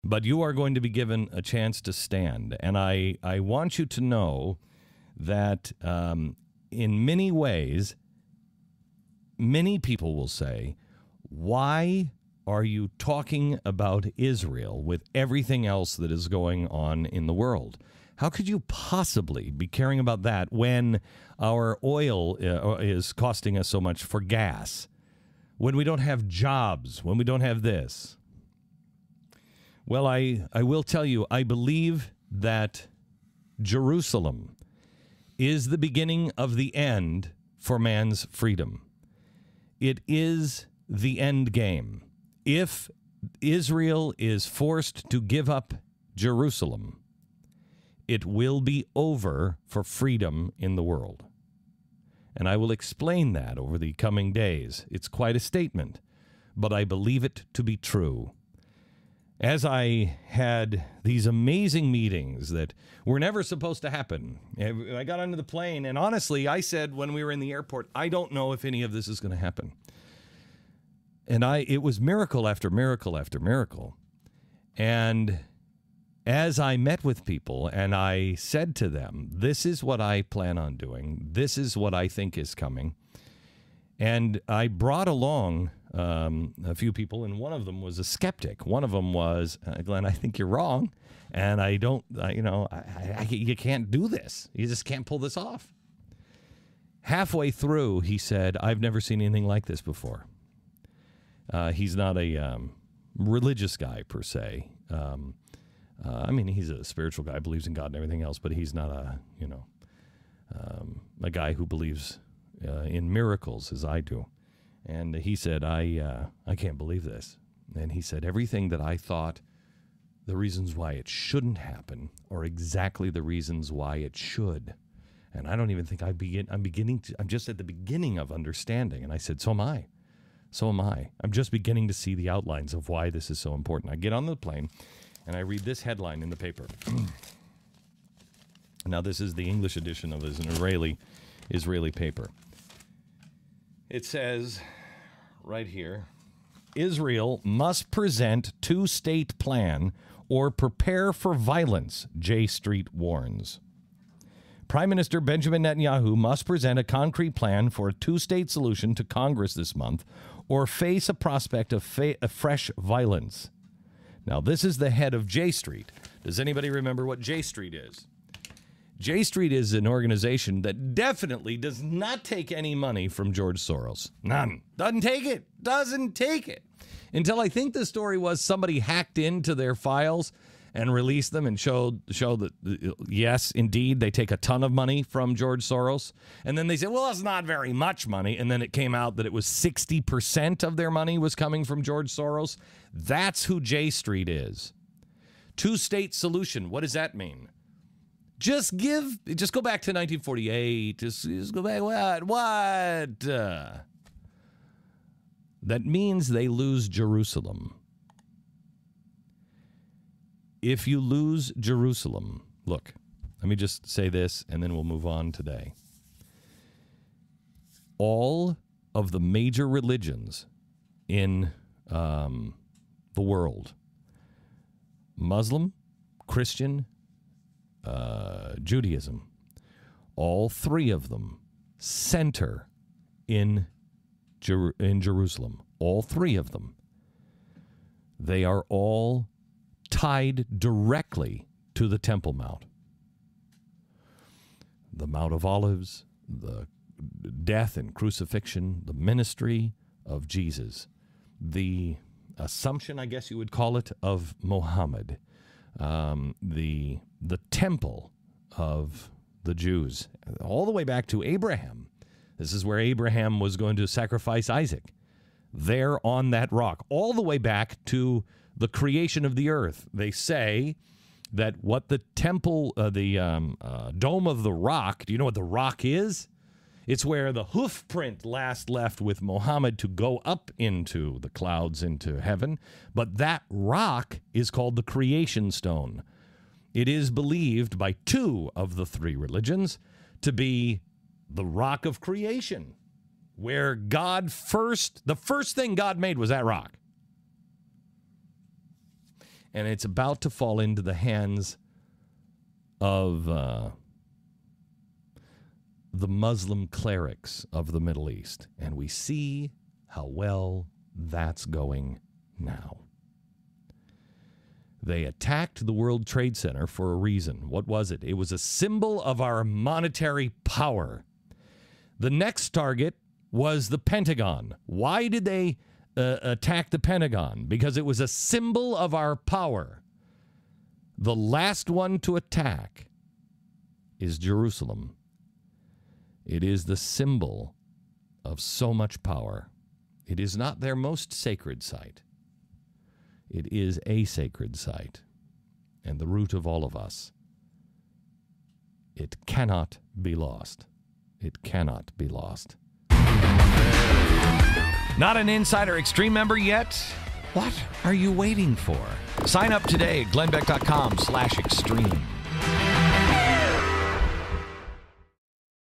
But you are going to be given a chance to stand. And I want you to know that in many ways, many people will say, why are you talking about Israel with everything else that is going on in the world? How could you possibly be caring about that when our oil is costing us so much for gas, when we don't have jobs, when we don't have this? Well, I will tell you, I believe that Jerusalem is the beginning of the end for man's freedom. It is the end game. If Israel is forced to give up Jerusalem, it will be over for freedom in the world. And I will explain that over the coming days. It's quite a statement, but I believe it to be true. As I had these amazing meetings that were never supposed to happen, I got onto the plane, and honestly, I said when we were in the airport, I don't know if any of this is going to happen. And it was miracle after miracle after miracle. And as I met with people and I said to them, this is what I plan on doing, this is what I think is coming. And I brought along a few people, and one of them was a skeptic. One of them was, Glenn, I think you're wrong, and you can't do this. You just can't pull this off. Halfway through, he said, I've never seen anything like this before. He's not a religious guy, per se. I mean, he's a spiritual guy, believes in God and everything else, but he's not a guy who believes in miracles as I do. And he said, I can't believe this. And he said, everything that I thought the reasons why it shouldn't happen are exactly the reasons why it should. And I don't even think I'm just at the beginning of understanding. And I said, so am I. So am I. I'm just beginning to see the outlines of why this is so important. I get on the plane and I read this headline in the paper. Now, this is the English edition of an Israeli paper. It says right here, Israel must present two-state plan or prepare for violence, J Street warns. Prime Minister Benjamin Netanyahu must present a concrete plan for a two-state solution to Congress this month or face a prospect of fresh violence. Now, this is the head of J Street. Does anybody remember what J Street is? J Street is an organization that definitely does not take any money from George Soros. None. Doesn't take it. Doesn't take it. Until I think the story was somebody hacked into their files and released them and showed that, yes, indeed, they take a ton of money from George Soros. And then they said, well, that's not very much money. And then it came out that it was 60% of their money was coming from George Soros. That's who J Street is. Two-state solution. What does that mean? Just go back to 1948. Just go back. What? That means they lose Jerusalem. If you lose Jerusalem, look, let me just say this and then we'll move on today. All of the major religions in the world, Muslim, Christian, Judaism, all three of them center in Jerusalem. All three of them. They are all tied directly to the Temple Mount. The Mount of Olives, the death and crucifixion, the ministry of Jesus, the assumption, I guess you would call it, of Muhammad, the temple of the Jews, all the way back to Abraham. This is where Abraham was going to sacrifice Isaac. There on that rock, all the way back to the creation of the earth. They say that what the temple, Dome of the Rock, do you know what the rock is? It's where the hoof print last left with Muhammad to go up into the clouds, into heaven. But that rock is called the creation stone. It is believed by two of the three religions to be the rock of creation, where the first thing God made was that rock. and it's about to fall into the hands of the Muslim clerics of the Middle East. And we see how well that's going now. They attacked the World Trade Center for a reason. What was it? It was a symbol of our monetary power. The next target was the Pentagon. Why did they attack the Pentagon? Because it was a symbol of our power. The last one to attack is Jerusalem. It is the symbol of so much power. It is not their most sacred site. It is a sacred site and the root of all of us. It cannot be lost. It cannot be lost. Not an Insider Extreme member yet? What are you waiting for? Sign up today at glennbeck.com/extreme.